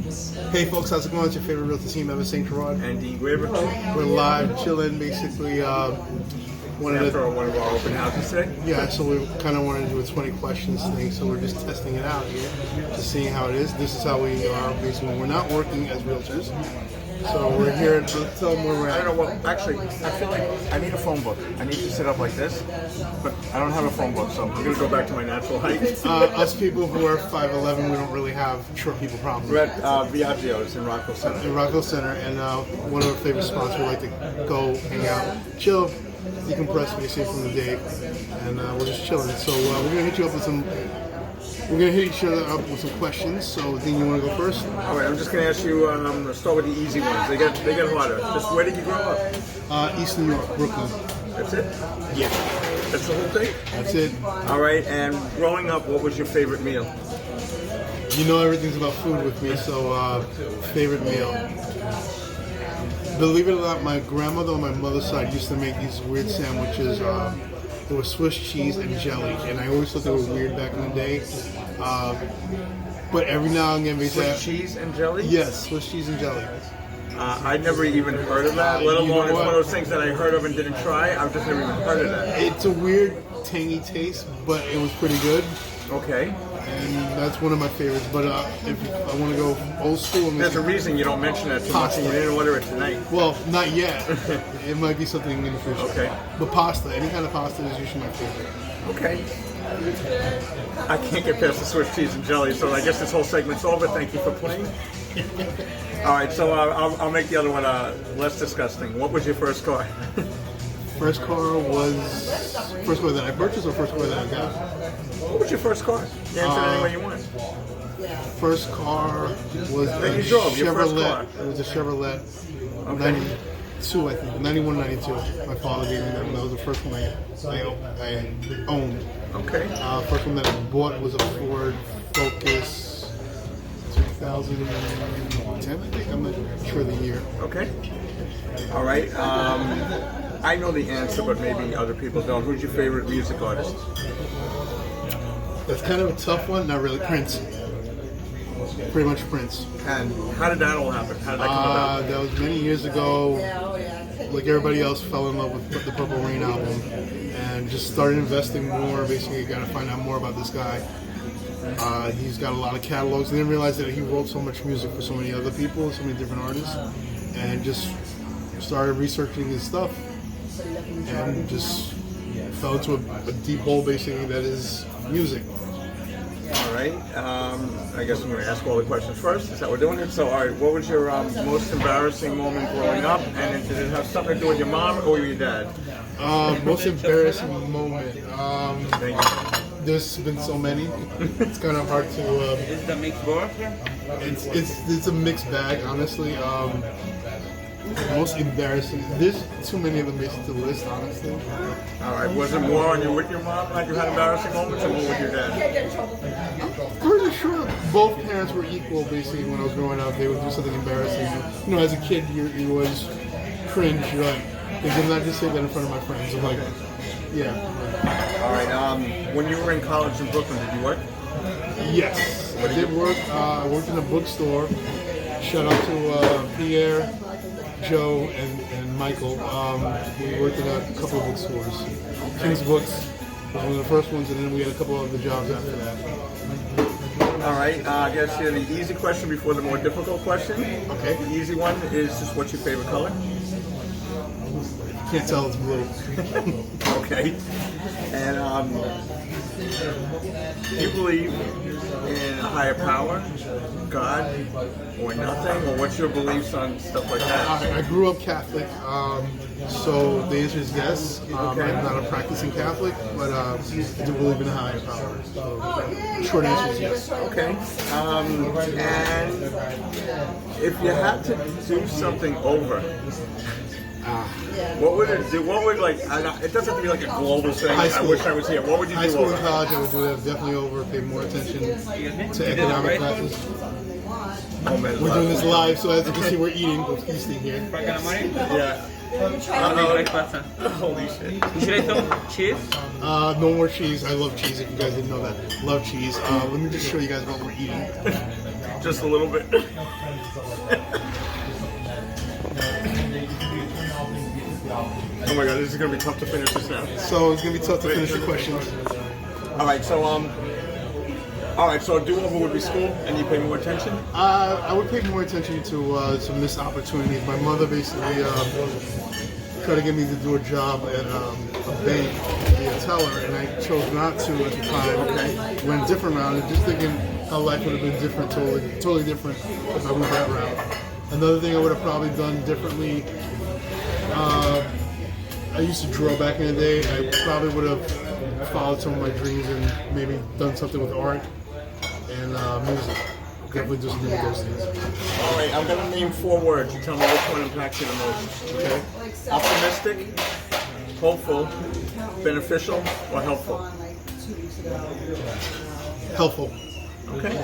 Hey folks, how's it going? It's your favorite realtor team ever, Saint-Gerard. And Dean Graver. We're live, chilling, basically. One of our open houses today. Yeah, so we kind of wanted to do a 20 questions thing, so we're just testing it out here, just seeing how it is. This is how we are basically when we're not working as realtors. So we're here to tell them where we're at. I don't know what, actually, I feel like I need a phone book. I need to sit up like this, but I don't have a phone book, so I'm going to go back to my natural height. Us people who are 5'11", we don't really have short people problems. We're at Viaggio's in Rockville Center. In Rockville Center, and one of our favorite spots we like to go hang out, chill, decompress basically from the day, and we're just chilling. So we're gonna hit you up with some. We're gonna hit each other up with some questions. So, Dean, you want to go first? All right, I'm just gonna ask you. Start with the easy ones. They get harder. Just where did you grow up? East New York, Brooklyn. That's it. Yeah, That's the whole thing. that's it. All right, and growing up, what was your favorite meal? You know everything's about food with me. So, favorite meal. Believe it or not, my grandmother on my mother's side used to make these weird sandwiches. There was Swiss cheese and jelly, and I always thought they were weird back in the day. But every now and again, they say Swiss cheese and jelly? yes, Swiss cheese and jelly. I never even heard of that, let You know alone it's what? one of those things that I heard of and didn't try. I've just never even heard of that. It's a weird, tangy taste, but it was pretty good, Okay. and that's one of my favorites. But if I want to go old school, There's a reason you don't mention that too much and you didn't order it tonight. well, not yet. It might be something in the future. Okay. But pasta, any kind of pasta is usually my favorite. Okay. I can't get past the Swiss cheese and jelly, so I guess this whole segment's over. Thank you for playing. All right, so I'll make the other one less disgusting. What was your first car? First car that I purchased or first car that I got? What was your first car? You answer it any way you want. First car was That a you drove, your first car. Chevrolet. It was a Chevrolet Okay. 92, I think. 91, 92. My father gave me that one. That was the first one I owned. Okay. First one that I bought was a Ford Focus 2010, I think. I'm not sure the year. Okay. All right. I know the answer, but maybe other people don't. Who's your favorite music artist? That's kind of a tough one. Not really. Prince. Pretty much Prince. And how did that all happen? How did that come about? That was many years ago. Like everybody else, fell in love with the Purple Rain album and just started investing more. Basically, got to find out more about this guy. He's got a lot of catalogs. I didn't realize that he wrote so much music for so many other people, so many different artists, and just started researching his stuff and just fell into a deep hole, basically, that is music. All right. I guess I'm going to ask all the questions first. Is that what we're doing it? So, all right. What was your most embarrassing moment growing up, and did it have something to do with your mom or your dad? Most embarrassing moment. Thank you. There's been so many. It's kind of hard to. Is the mix board? It's a mixed bag, honestly. Most embarrassing. There's too many of them basically to list, honestly. All right. Was it more on you with your mom, like you had embarrassing moments, or more with your dad? Pretty sure both parents were equal. Basically, when I was growing up, they would do something embarrassing. You know, as a kid, you always cringe. You're like, they did not just say that in front of my friends. I'm like, yeah. All right. When you were in college in Brooklyn, did you work? Yes, I did work. I worked in a bookstore. Shout out to Pierre, Joe, and Michael. We worked in a couple of bookstores. King's Books was one of the first ones, and then we had a couple of other jobs after that. All right. I guess the easy question before the more difficult question. Okay. The easy one is just what's your favorite color? Can't tell it's blue. Okay. And do you believe in a higher power, God, or nothing? Or what's your beliefs on stuff like that? I grew up Catholic, so the answer is yes. I'm not a practicing Catholic, but I do believe in a higher power. So, short answer is yes. Okay. And if you had to do something over, what would it do? What would it doesn't have to be like a global thing. I wish I was here. What would you High do school over? and college, I would do that. Definitely over, pay more attention to economic classes. Oh, man, We're doing this live, so as you can see, we're eating. We're feasting here. Yeah. Holy shit. Should I some cheese? No more cheese. I love cheese, if you guys didn't know that. Love cheese. Let me just show you guys what we're eating. Just a little bit. Oh my god, this is gonna be tough to finish this now. So it's gonna be tough to finish your questions. Alright, so do-over would be school, and you pay more attention? I would pay more attention to some missed opportunities. My mother basically tried to get me to do a job at a bank, be a teller, and I chose not to at the time. Okay, went a different route, and just thinking how life would have been different, totally different if I went that route. Another thing I would have probably done differently. I used to draw back in the day. I probably would have followed some of my dreams and maybe done something with art and music. Definitely do something with those things. All right, I'm going to name 4 words. You tell me which one impacts you the most. Okay? Optimistic, hopeful, beneficial, or helpful? Helpful. Okay.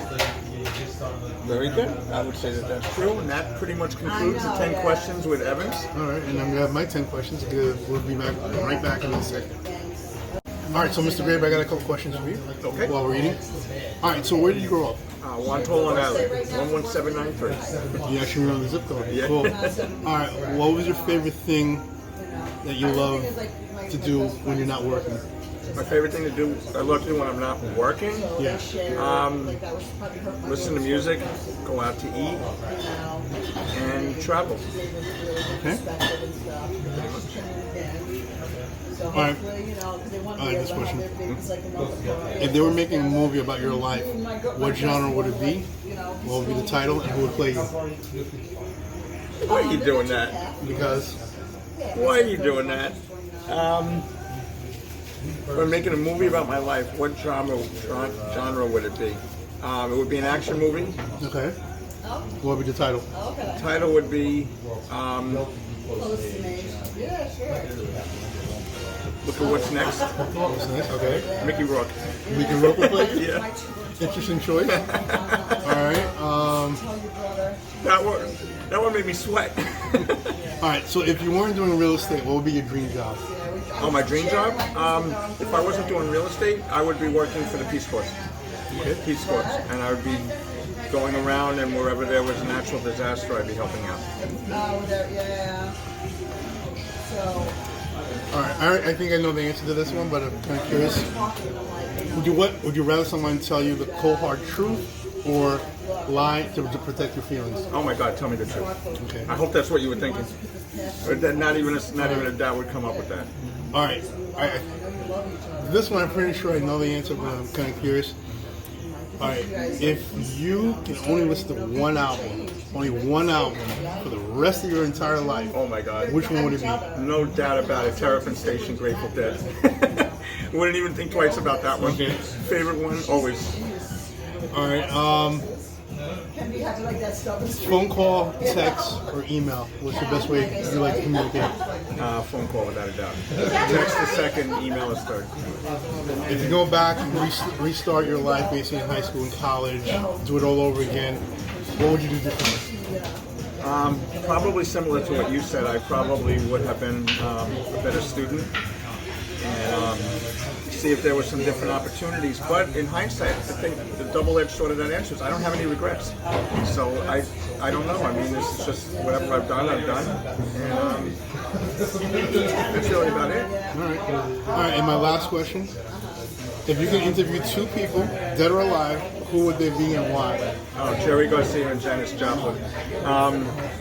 Very good. I would say that that's true. And that pretty much concludes the 10 questions with Evans. All right, and I'm going to have my 10 questions because we'll be right back in a second. All right, so Mr. Grabe, I got a couple questions for you. Okay. While we're eating. All right, so where did you grow up? Wantagh, Long Island, 11793. You actually remember the zip code? Yeah. Cool. All right, what was your favorite thing that you love to do when you're not working? My favorite thing to do, I love to do when I'm not working. Yeah. Listen to music, go out to eat, and travel. Okay. All right, this question. If they were making a movie about your life, what genre would it be? What would be the title, and who would play you? Why are you doing that? Because Why are you doing that? We're making a movie about my life. What genre would it be? It would be an action movie. okay. What would be the title? The title would be Look at What's Next. What's next? Okay. Mickey Rourke. Mickey Rourke will play you? Yeah. Interesting choice. All right. That one made me sweat. All right. So if you weren't doing real estate, what would be your dream job? Oh, my dream job? If I wasn't doing real estate, I would be working for the Peace Corps. Peace Corps. And I would be going around, and wherever there was a natural disaster, I'd be helping out. All right. I think I know the answer to this one, but I'm kind of curious. Would you rather someone tell you the cold hard truth or lie to protect your feelings? Oh my God, tell me the truth. Okay. I hope that's what you were thinking. Or that not even a doubt would come up with that. All right. This one I'm pretty sure I know the answer, but I'm kind of curious. All right. If you can only listen to only one album for the rest of your entire life, Oh my God. which one would it be? No doubt about it. Terrapin Station, Grateful Dead. Wouldn't even think twice about that one. Okay. Favorite one, always. All right. Phone call, text, or email? What's the best way you like to communicate? Phone call without a doubt. Text is second, email is third. If you go back and restart your life, basically in high school and college, do it all over again, what would you do differently? Probably similar to what you said. I probably would have been a better student and see if there were some different opportunities. But in hindsight, I think the double-edged sword of that answer is I don't have any regrets. So I don't know. I mean, this is just whatever I've done, And that's really about it. All right. All right, and my last question. If you could interview 2 people, dead or alive, who would they be and why? Oh, Jerry Garcia and Janis Joplin.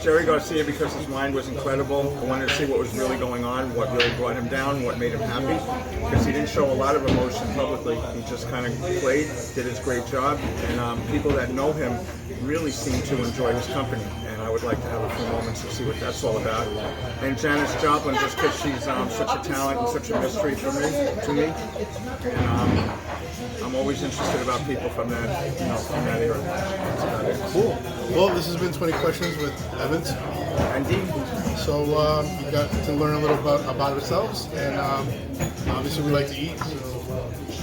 Jerry Garcia, because his mind was incredible. I wanted to see what was really going on, what really brought him down, what made him happy. Because he didn't show a lot of emotion publicly. He just kind of played, did his great job. And people that know him really seem to enjoy his company. And I would like to have a few moments to see what that's all about. And Janis Joplin, just because she's such a talent and such a mystery to me. And I'm always interested about people from that era. That's about it. Cool. Well, this has been 20 Questions with Evantz. And Dean. So you got to learn a little about ourselves, and obviously we like to eat, so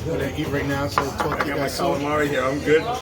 we're going to eat right now, so talk I to you got my guys soon. calamari here. I'm good.